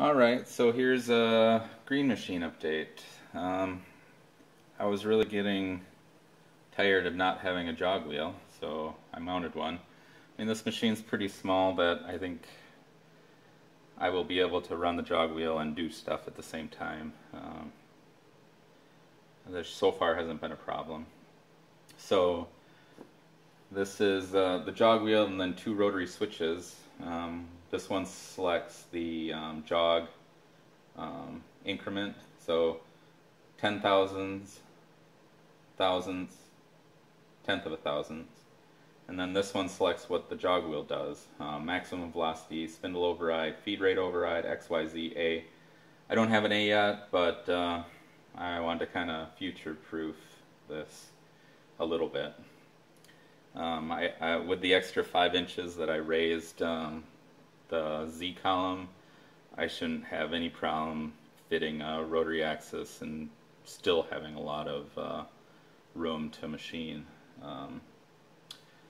Alright, so here's a Green Machine update. Um, I was really getting tired of not having a jog wheel, so I mounted one. I mean, this machine's pretty small, but I think I will be able to run the jog wheel and do stuff at the same time. There so far hasn't been a problem. So this is the jog wheel and then two rotary switches. This one selects the jog increment, so 10 thousandths, thousandths, tenth of a thousandth. And then this one selects what the jog wheel does. Maximum velocity, spindle override, feed rate override, XYZ, A. I don't have an A yet, but I want to kind of future-proof this a little bit. With the extra 5 inches that I raised the Z column, I shouldn't have any problem fitting a rotary axis and still having a lot of room to machine.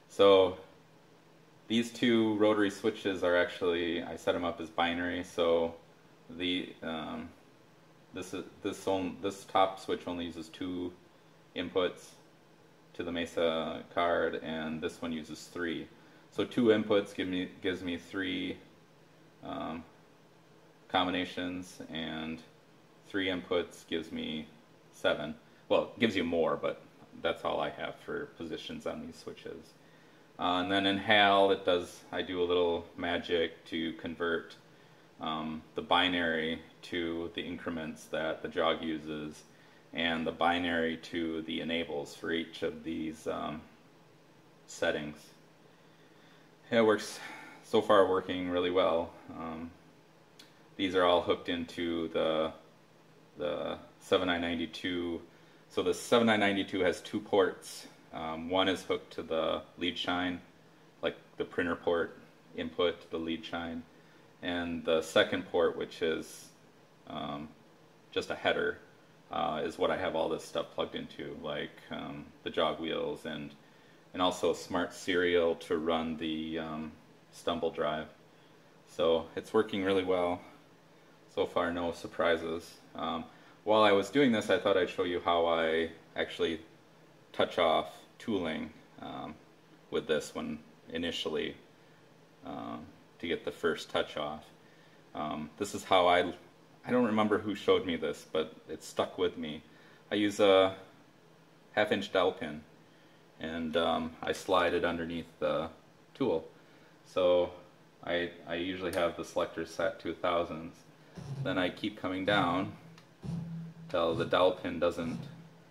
So these two rotary switches are actually, I set them up as binary, so the this top switch only uses 2 inputs to the Mesa card, and this one uses 3. So 2 inputs gives me 3 combinations, and 3 inputs gives me 7. Well, it gives you more, but that's all I have for positions on these switches. And then in HAL, I do a little magic to convert the binary to the increments that the jog uses, and the binary to the enables for each of these settings. It works, so far working really well. These are all hooked into the 7992. So the 7992 has 2 ports. One is hooked to the lead shine, like the printer port input to the lead shine. And the second port, which is just a header, is what I have all this stuff plugged into, like the jog wheels and also a smart serial to run the Stumble drive. So it's working really well. So far, no surprises. While I was doing this, I thought I'd show you how I actually touch off tooling with this one initially to get the first touch off. This is how I don't remember who showed me this, but it stuck with me. I use a 1/2 inch dowel pin, and I slide it underneath the tool. So I usually have the selector set to 1,000. Then I keep coming down till the dowel pin doesn't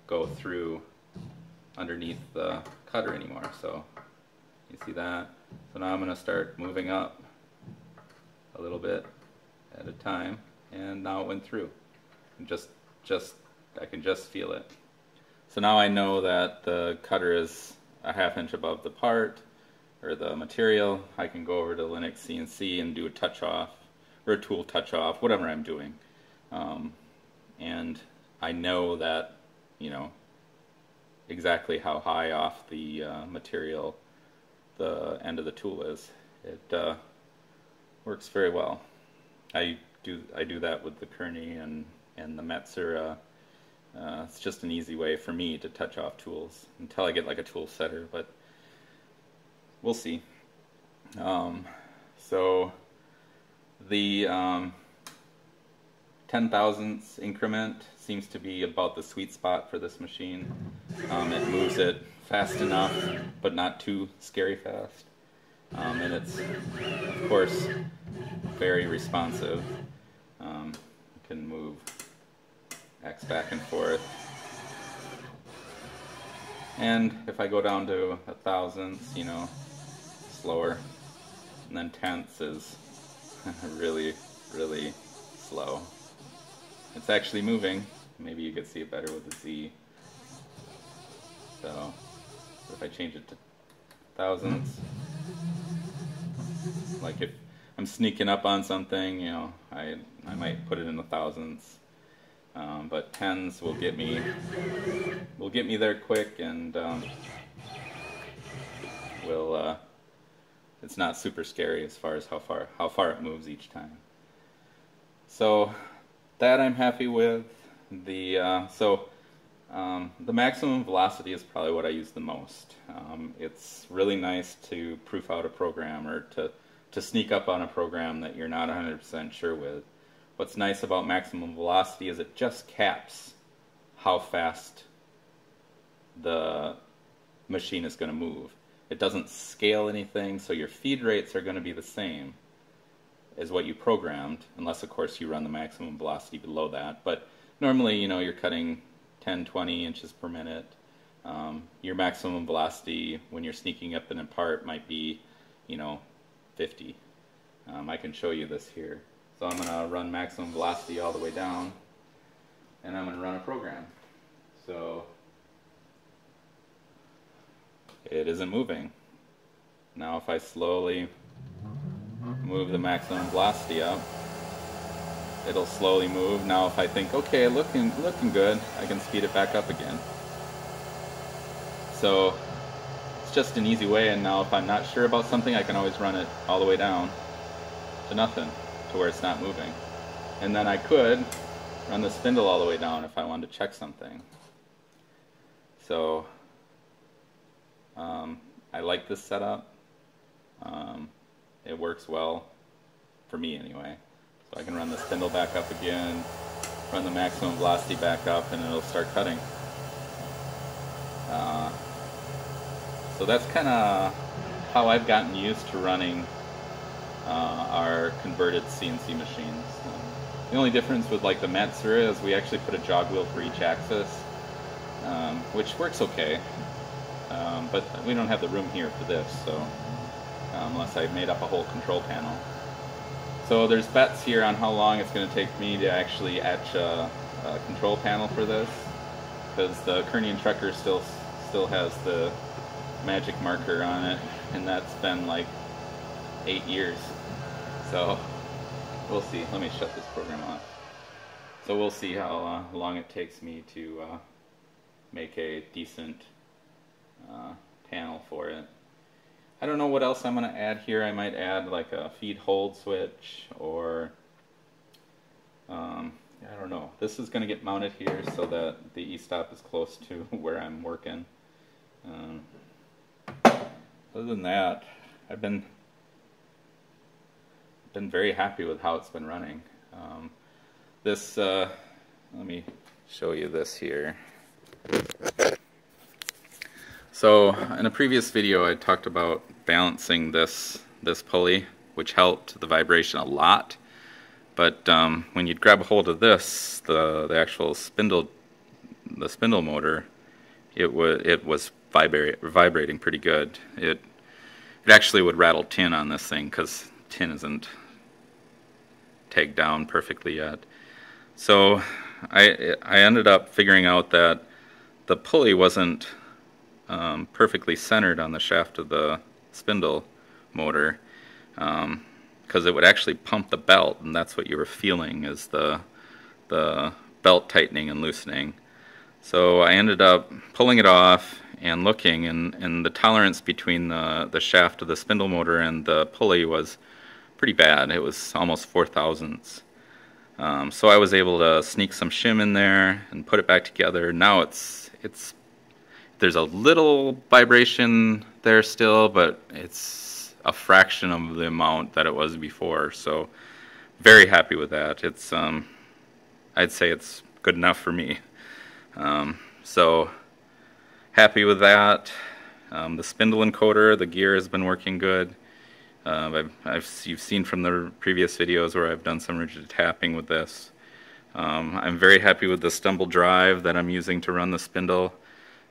go through underneath the cutter anymore. So you see that? So now I'm going to start moving up a little bit at a time, and now it went through. And I can just feel it. So now I know that the cutter is a 1/2 inch above the part or the material. I can go over to Linux CNC and do a touch off or a tool touch off, whatever I'm doing. And I know that, exactly how high off the material the end of the tool is. It works very well. I do that with the Kearney and the Metzer. It's just an easy way for me to touch off tools until I get like a tool setter, but we'll see. So the 10 thousandths increment seems to be about the sweet spot for this machine. It moves it fast enough, but not too scary fast. And it's, of course, very responsive. You can move X back and forth. And if I go down to 1,000ths, slower. And then tenths is really, really slow. It's actually moving. Maybe you could see it better with the Z. So if I change it to thousandths, like if I'm sneaking up on something, I might put it in the thousandths. But tens will get me there quick, and it's not super scary as far as how far it moves each time. So that I'm happy with. The maximum velocity is probably what I use the most. It's really nice to proof out a program or to sneak up on a program that you're not 100% sure with. What's nice about maximum velocity is it just caps how fast the machine is going to move. It doesn't scale anything, so your feed rates are going to be the same as what you programmed, unless of course you run the maximum velocity below that. But normally, you're cutting 10, 20 inches per minute. Your maximum velocity when you're sneaking up in a part might be, 50. I can show you this here. So I'm going to run maximum velocity all the way down, and I'm going to run a program. So it isn't moving. Now if I slowly move the maximum velocity up, it'll slowly move. Now if I think, okay, looking good, I can speed it back up again. So it's just an easy way, and now if I'm not sure about something, I can always run it all the way down to nothing, to where it's not moving. And then I could run the spindle all the way down if I wanted to check something. So I like this setup. It works well, for me anyway. So I can run the spindle back up again, run the maximum velocity back up, and it'll start cutting. So that's kind of how I've gotten used to running our converted CNC machines. The only difference with like the Matsuura is we actually put a jog wheel for each axis, which works okay. But we don't have the room here for this, so unless I made up a whole control panel. So there's bets here on how long it's going to take me to actually etch a control panel for this, because the Kearney & Trucker still has the magic marker on it, and that's been like 8 years. So we'll see. Let me shut this program off. So we'll see how long it takes me to make a decent panel for it. I don't know what else I'm going to add here. I might add like a feed hold switch, or I don't know. This is going to get mounted here so that the e-stop is close to where I'm working. Other than that, I've been very happy with how it's been running. Let me show you this here. So in a previous video I talked about balancing this pulley, which helped the vibration a lot. But when you'd grab a hold of this, the actual spindle motor, it was vibrating pretty good. It actually would rattle tin on this thing because tin isn't tagged down perfectly yet. So I ended up figuring out that the pulley wasn't perfectly centered on the shaft of the spindle motor, because it would actually pump the belt, and that's what you were feeling, is the belt tightening and loosening. So I ended up pulling it off and looking, and the tolerance between the shaft of the spindle motor and the pulley was pretty bad. It was almost 0.004. So I was able to sneak some shim in there and put it back together. Now there's a little vibration there still, but it's a fraction of the amount that it was before. So very happy with that. It's I'd say it's good enough for me. So happy with that. The spindle encoder, the gear has been working good. You've seen from the previous videos where I've done some rigid tapping with this. I'm very happy with the stumble drive that I'm using to run the spindle.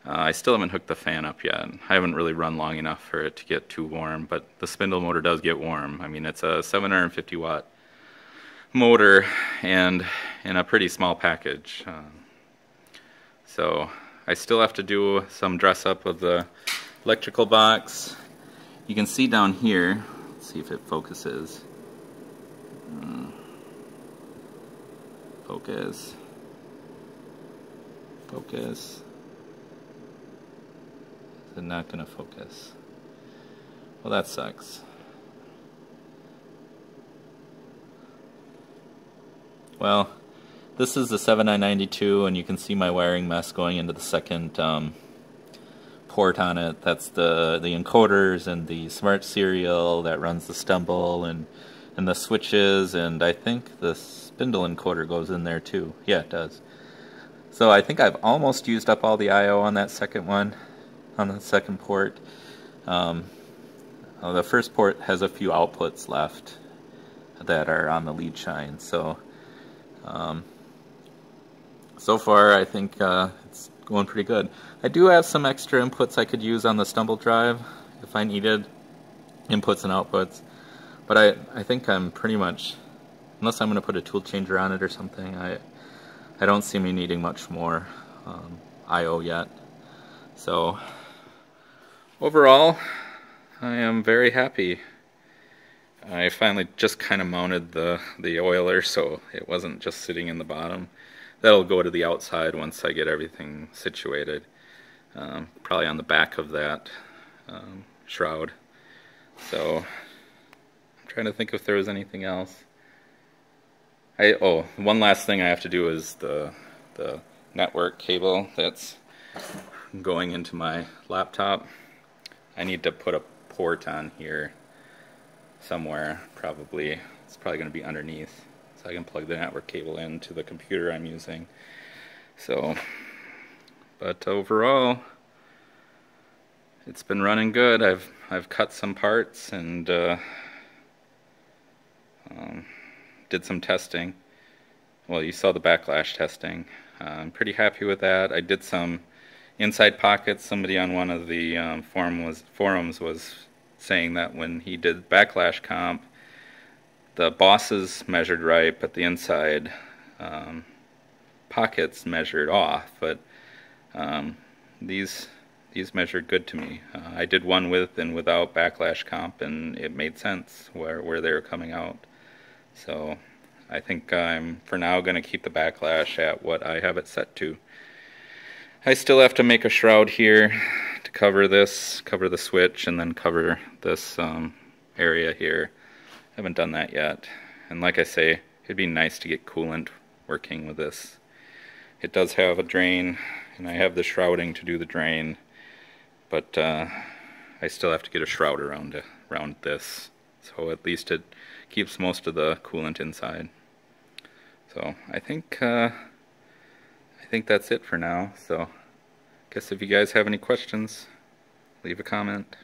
I still haven't hooked the fan up yet. I haven't really run long enough for it to get too warm, but the spindle motor does get warm. I mean, it's a 750 watt motor and in a pretty small package. So I still have to do some dress up of the electrical box. You can see down here, let's see if it focuses. Focus. Is it not going to focus? Well, that sucks. Well, this is the 7992, and you can see my wiring mess going into the second port on it. That's the encoders and the smart serial that runs the Stumble and the switches, and I think the spindle encoder goes in there too. Yeah, it does. So I think I've almost used up all the I/O on that second one, on the second port. The first port has a few outputs left that are on the lead shine, so so far I think it's going pretty good. I do have some extra inputs I could use on the Stumble drive if I needed inputs and outputs, but I think I'm pretty much, unless I'm going to put a tool changer on it or something, I don't see me needing much more I/O yet. So overall, I am very happy. I finally just kind of mounted the oiler so it wasn't just sitting in the bottom. That'll go to the outside once I get everything situated. Probably on the back of that shroud. So I'm trying to think if there was anything else. One last thing I have to do is the network cable that's going into my laptop. I need to put a port on here somewhere, probably. It's probably going to be underneath, so I can plug the network cable into the computer I'm using. So, but overall, it's been running good. I've cut some parts and did some testing. Well, you saw the backlash testing. I'm pretty happy with that. I did some inside pockets. Somebody on one of the forums was saying that when he did backlash comp, the bosses measured right, but the inside pockets measured off. But these measured good to me. I did one with and without backlash comp, and it made sense where they were coming out. So I think I'm for now going to keep the backlash at what I have it set to. I still have to make a shroud here to cover this, cover the switch, and then cover this area here. I haven't done that yet. And like I say, it'd be nice to get coolant working with this. It does have a drain, and I have the shrouding to do the drain, but I still have to get a shroud around this, so at least it keeps most of the coolant inside. So I think that's it for now. So I guess if you guys have any questions, leave a comment.